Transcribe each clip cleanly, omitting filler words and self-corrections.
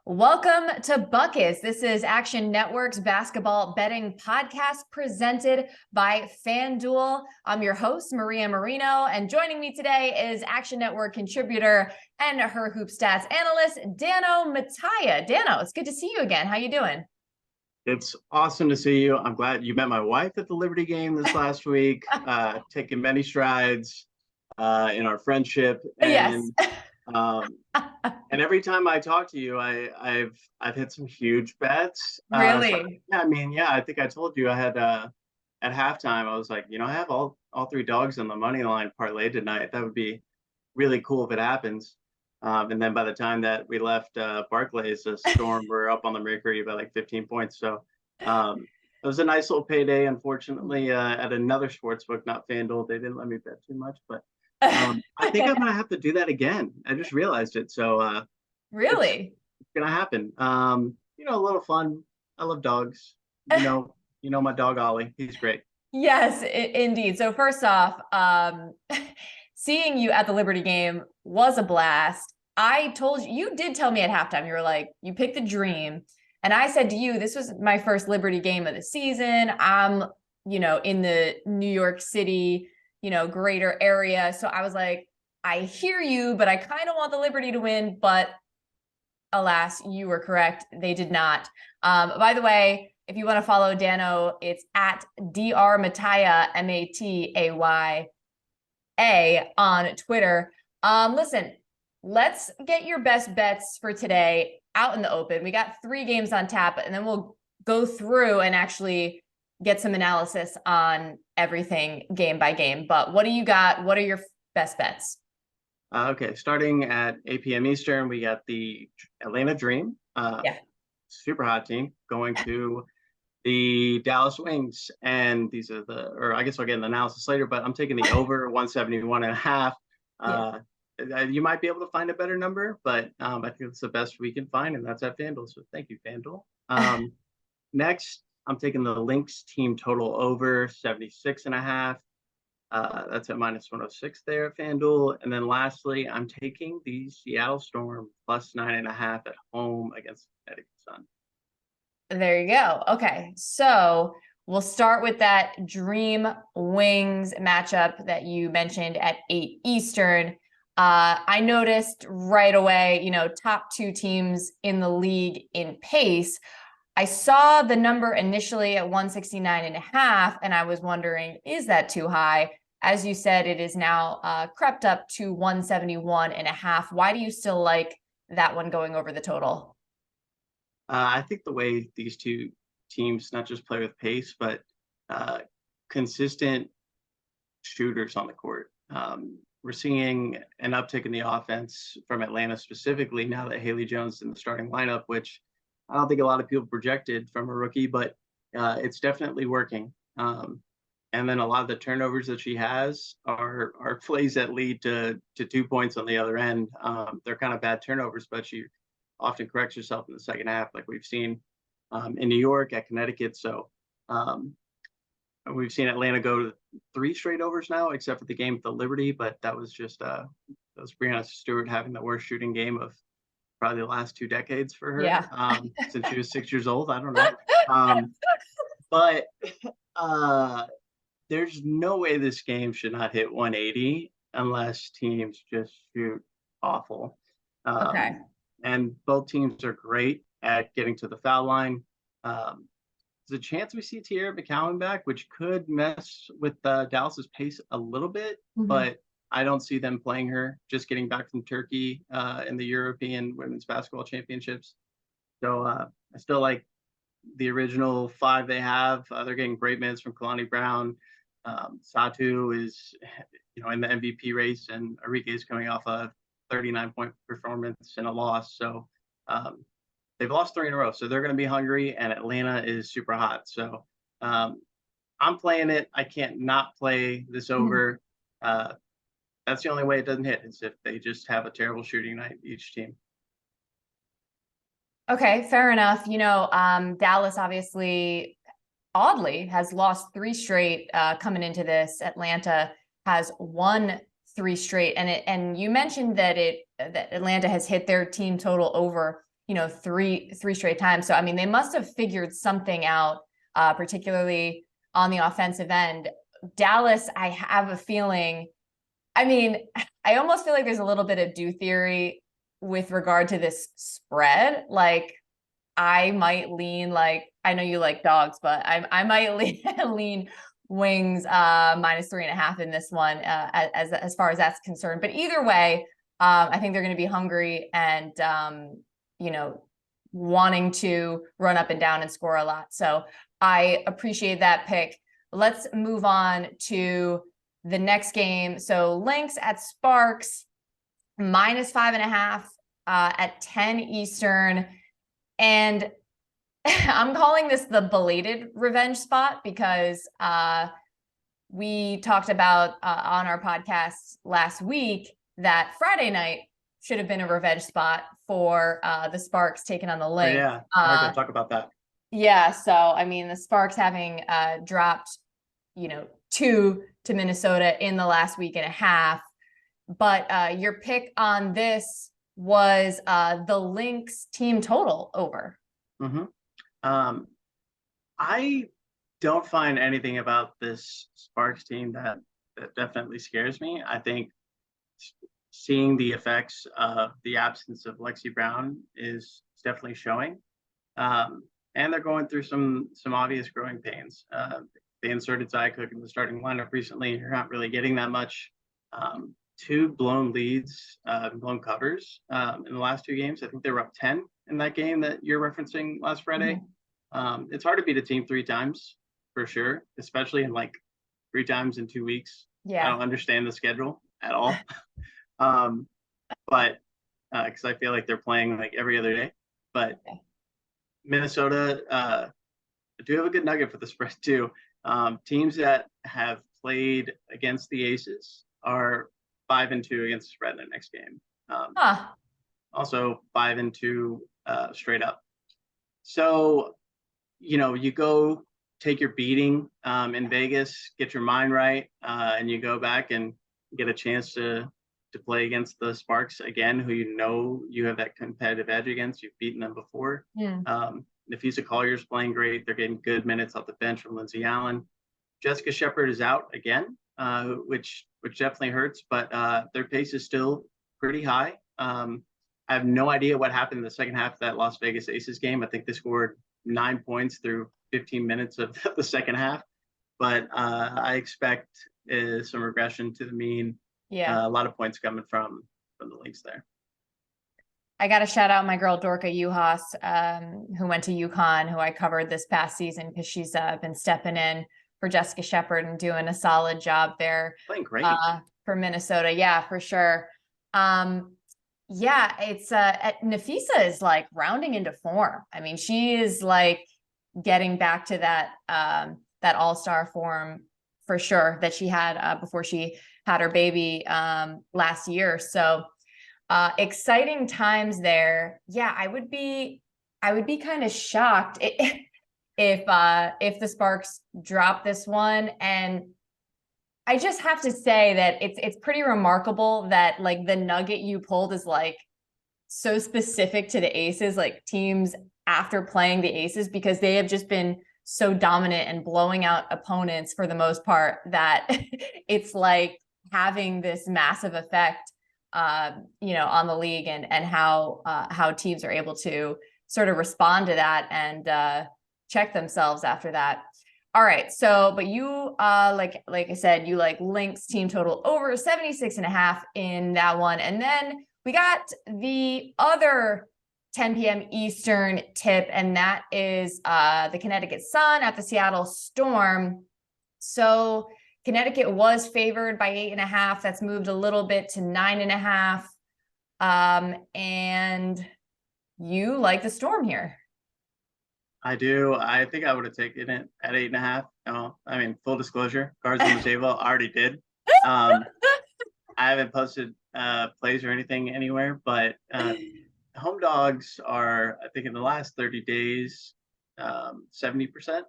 Welcome to Buckets. This is Action Network's basketball betting podcast presented by FanDuel. I'm your host, Maria Marino, and joining me today is Action Network contributor and her Hoop Stats analyst, Dano Mattia. Dano, it's good to see you again. How you doing? It's awesome to see you. I'm glad you met my wife at the Liberty game this last week, taking many strides in our friendship. And Yes. and every time I talk to you, I've hit some huge bets. Really? I think I told you I had at halftime, I was like, I have all three dogs on the money line parlay tonight. That would be really cool if it happens. And then by the time that we left Barclays, the Storm were up on the Mercury by like 15 points. So it was a nice little payday. Unfortunately, at another sports book, not FanDuel, they didn't let me bet too much, but I think I'm gonna have to do that again. I just realized it. So Really? it's gonna happen. A little fun. I love dogs. My dog Ollie. He's great. Yes, indeed. So first off, seeing you at the Liberty game was a blast. I told you, you did tell me at halftime, you were like, you picked the dream. And I said to you, this was my first Liberty game of the season. I'm, in the New York City, greater area. So I was like, I hear you, but I kind of want the Liberty to win. But alas, you were correct. They did not. By the way, if you want to follow Dano, it's at Dr. Mattia, Mataya on Twitter. Listen, let's get your best bets for today out in the open. We got 3 games on tap, and then we'll go through and actually get some analysis on everything game by game. But what do you got? What are your best bets? Okay, starting at 8 p.m. Eastern, we got the Atlanta Dream, super hot team, going to the Dallas Wings. And these are I guess I'll get an analysis later, but I'm taking the over 171.5. You might be able to find a better number, but I think it's the best we can find, and that's at FanDuel. So thank you, FanDuel. Next, I'm taking the Lynx team total over 76.5. That's at minus 106 there at FanDuel. And then lastly, I'm taking the Seattle Storm plus 9.5 at home against Connecticut Sun. There you go. Okay, so we'll start with that Dream Wings matchup that you mentioned at 8 Eastern. I noticed right away, top 2 teams in the league in pace. I saw the number initially at 169.5, and I was wondering, is that too high? As you said, it is now crept up to 171.5. Why do you still like that one going over the total? I think the way these two teams not just play with pace, but consistent shooters on the court. We're seeing an uptick in the offense from Atlanta specifically now that Haley Jones is in the starting lineup, which I don't think a lot of people projected from a rookie, but it's definitely working. And then a lot of the turnovers that she has are plays that lead to 2 points on the other end. They're kind of bad turnovers, but she often corrects herself in the second half, like we've seen in New York, at Connecticut. So we've seen Atlanta go to 3 straight overs now, except for the game at the Liberty, but that was just Breanna Stewart having the worst shooting game of probably the last 2 decades for her, since she was 6 years old. I don't know. But there's no way this game should not hit 180 unless teams just shoot awful. Okay. And both teams are great at getting to the foul line. There's a chance we see Tierra McCowan back, which could mess with Dallas's pace a little bit, but I don't see them playing her, just getting back from Turkey in the European Women's Basketball Championships. So I still like the original 5 they have. They're getting great minutes from Kalani Brown. Satu is, in the MVP race, and Arike is coming off a 39-point performance in a loss. So they've lost 3 in a row. So they're going to be hungry, and Atlanta is super hot. So I'm playing it. I can't not play this over. That's the only way it doesn't hit, is if they just have a terrible shooting night, each team. Okay, fair enough. Dallas obviously, oddly, has lost 3 straight coming into this. Atlanta has won 3 straight, and you mentioned that Atlanta has hit their team total over three straight times. So, I mean, they must have figured something out, particularly on the offensive end. Dallas, I have a feeling, I mean, I almost feel like there's a little bit of do theory with regard to this spread. Like, I might lean, like, I know you like dogs, but I might lean Wings -3.5 in this one, as far as that's concerned. But either way, I think they're going to be hungry and wanting to run up and down and score a lot. So I appreciate that pick. Let's move on to the next game. So Lynx at Sparks, -5.5 at 10 Eastern. And I'm calling this the belated revenge spot because we talked about on our podcast last week that Friday night should have been a revenge spot for the Sparks taking on the Lynx. Yeah, I heard them talk about that. Yeah, so I mean, the Sparks having dropped, 2 to Minnesota in the last week and a half. But your pick on this was the Lynx team total over. Mm-hmm. I don't find anything about this Sparks team that definitely scares me. I think seeing the effects of the absence of Lexi Brown is definitely showing. And they're going through some obvious growing pains. They inserted Zycook in the starting lineup recently. You're not really getting that much. 2 blown leads, blown covers in the last 2 games. I think they were up 10 in that game that you're referencing last Friday. Mm-hmm. It's hard to beat a team 3 times for sure, especially in like 3 times in 2 weeks. Yeah, I don't understand the schedule at all. But because I feel like they're playing like every other day. But Minnesota do have a good nugget for the spread too. Teams that have played against the Aces are 5-2 against the spread in their next game. Also 5-2 straight up. So, you go take your beating in Vegas, get your mind right, and you go back and get a chance to play against the Sparks again, who you have that competitive edge against. You've beaten them before. Yeah. Nafisa Collier's playing great. They're getting good minutes off the bench from Lindsay Allen. Jessica Shepard is out again, which definitely hurts, but their pace is still pretty high. I have no idea what happened in the second half of that Las Vegas Aces game. I think they scored 9 points through 15 minutes of the second half, but I expect some regression to the mean. Yeah, a lot of points coming from the Lynx there. I got to shout out my girl Dorka Uhas, who went to UConn, who I covered this past season because she's been stepping in for Jessica Shepard and doing a solid job there. Playing great for Minnesota, yeah, for sure. Yeah, it's Nafisa is like rounding into form. I mean, she is like getting back to that all-star form for sure that she had before she had her baby last year. So exciting times there. Yeah, I would be kind of shocked if the Sparks drop this one. And I just have to say that it's pretty remarkable that like the nugget you pulled is like so specific to the Aces, like teams after playing the Aces, because they have just been so dominant and blowing out opponents for the most part that it's like having this massive effect, on the league and how teams are able to sort of respond to that and check themselves after that. All right. So, but you, like I said, you like Lynx team total over 76.5 in that one. And then we got the other 10 p.m. Eastern tip, and that is the Connecticut Sun at the Seattle Storm. So Connecticut was favored by 8.5. That's moved a little bit to 9.5. And you like the Storm here. I do. I think I would have taken it at 8.5. No, I mean, full disclosure, cards on the table. I already did. I haven't posted plays or anything anywhere, but home dogs are, I think, in the last 30 days, 70%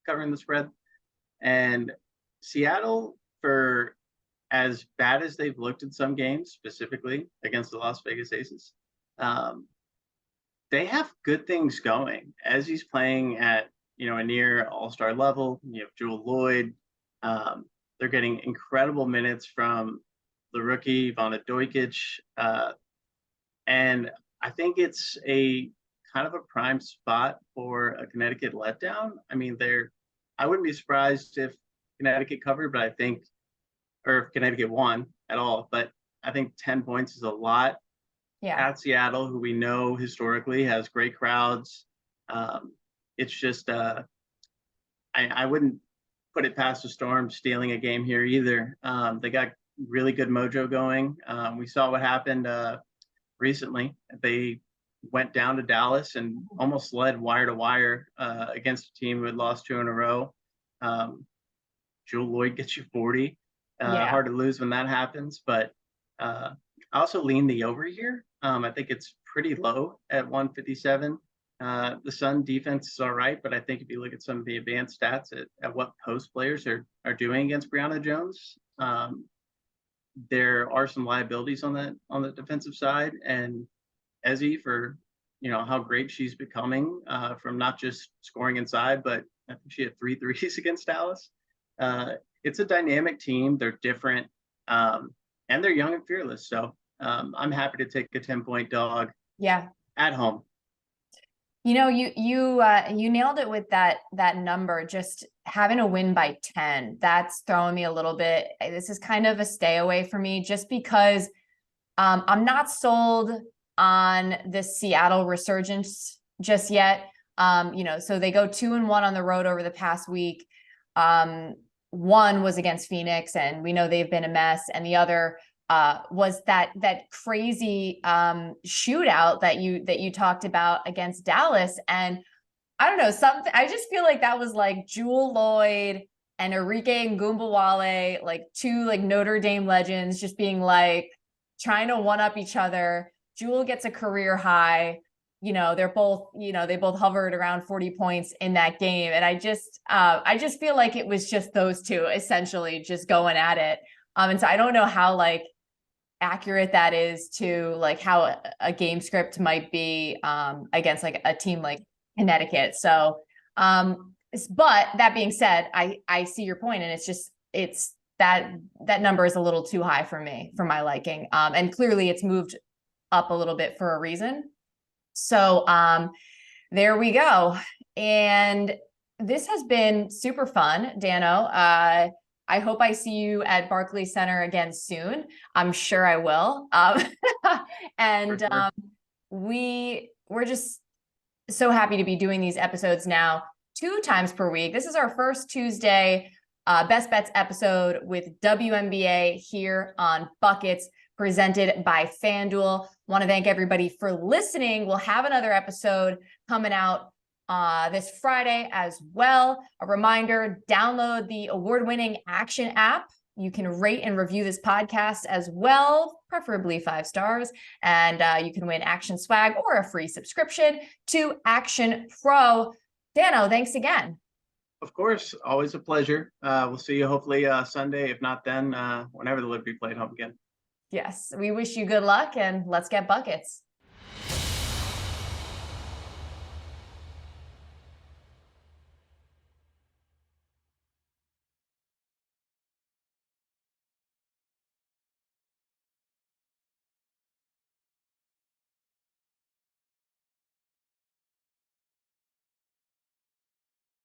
covering the spread. And Seattle, for as bad as they've looked in some games, specifically against the Las Vegas Aces, they have good things going. As he's playing at, a near all-star level, you have Jewel Lloyd. They're getting incredible minutes from the rookie, Ivana Dojkic. And I think it's a kind of a prime spot for a Connecticut letdown. I mean, I wouldn't be surprised if Connecticut covered, but or if Connecticut won at all. But I think 10 points is a lot. Yeah. At Seattle, who we know historically has great crowds. It's just, I wouldn't put it past the Storm stealing a game here either. They got really good mojo going. We saw what happened recently. They went down to Dallas and almost led wire to wire against a team who had lost 2 in a row. Jewel Lloyd gets you 40. Hard to lose when that happens, but I also lean the over here. I think it's pretty low at 157. The Sun defense is all right, but I think if you look at some of the advanced stats at what post players are doing against Brianna Jones, there are some liabilities on the defensive side. And Ezzy, for how great she's becoming from not just scoring inside, but I think she had 3 threes against Dallas. It's a dynamic team. They're different, and they're young and fearless. So I'm happy to take a 10-point dog. At home. You nailed it with that number. Just having a win by 10, that's throwing me a little bit. This is kind of a stay away for me, just because I'm not sold on the Seattle resurgence just yet. So they go 2-1 on the road over the past week. One was against Phoenix, and we know they've been a mess, and the other was that crazy shootout that you talked about against Dallas. And I don't know, I just feel like that was like Jewel Lloyd and Enrique Ngumbawale, like 2 like Notre Dame legends, just being like trying to one up each other. Jewel gets a career high. They're both, they both hovered around 40 points in that game. And I just feel like it was just those 2 essentially just going at it. And so I don't know how like accurate that is to like how a game script might be against like a team like Connecticut. So, but that being said, I see your point, and it's that number is a little too high for me, for my liking. And clearly it's moved up a little bit for a reason. So, there we go. And this has been super fun, Dano. I hope I see you at Barclays Center again soon. I'm sure I will. And we're just so happy to be doing these episodes now 2 times per week. This is our first Tuesday Best Bets episode with WNBA here on Buckets, presented by FanDuel. Want to thank everybody for listening. We'll have another episode coming out this Friday as well. A reminder, download the award-winning Action app. You can rate and review this podcast as well, preferably 5 stars. And you can win Action swag or a free subscription to Action Pro. Dano, thanks again. Of course, always a pleasure. We'll see you hopefully Sunday. If not then, whenever the Liberty play at home again. Yes, we wish you good luck, and let's get buckets.